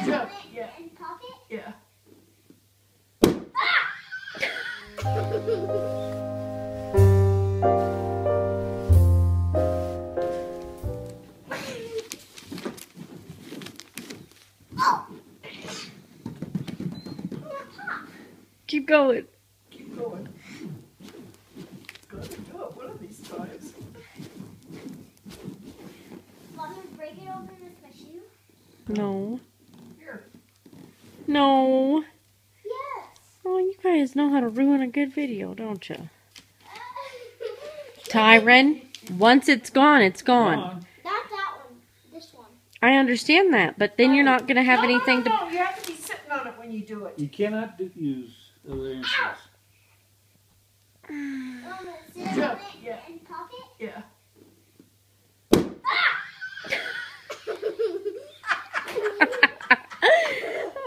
sit on it Yeah. and pop it? Yeah. Oh! Keep going. Keep going. Gotta do it one of these times. Want me to break it open with my shoe? No. Here. No. Yes. Oh, you guys know how to ruin a good video, don't you? Tyron, once it's gone, it's gone. Not that one. This one. I understand that, but then you're not going to have anything to... No, you have to be sitting on it when you do it. You cannot use other inches. Want me to sit on Yeah, it yeah. and pop it? Yeah.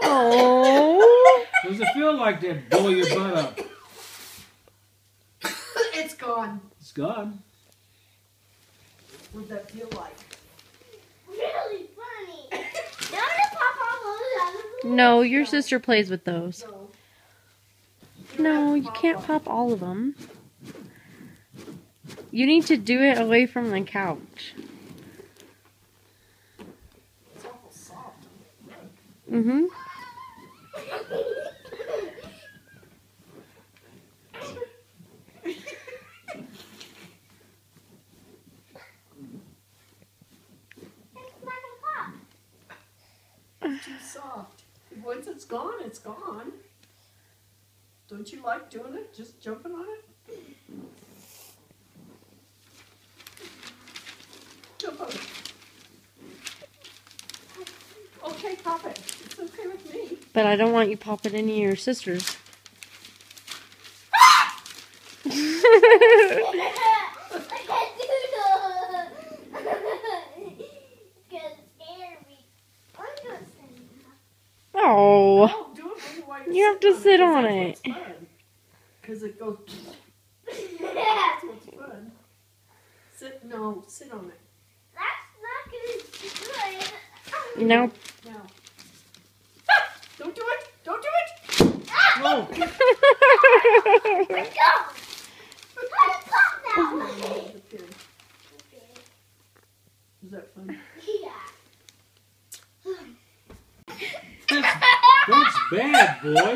Oh. What does it feel like to blow your butt up? It's gone. It's gone. What'd that feel like? Really funny. You want me to pop all those out of the No, your sister plays with those. No. No, you can't pop all of them. You need to do it away from the couch. It's awful soft. Mm-hmm. Too soft. Once it's gone, it's gone. Don't you like doing it? Just jumping on it? Jump on it. Okay, pop it. It's okay with me. But I don't want you popping any of your sisters. Oh, Oh, do it while you're you have to sitting sit on it. it. Because it goes. That's what's fun. Sit on it. That's not good. No. Now. Don't do it! Don't do it! Whoa! Let's go. How to pop that way? Is that fun? Yeah. That's bad, boy.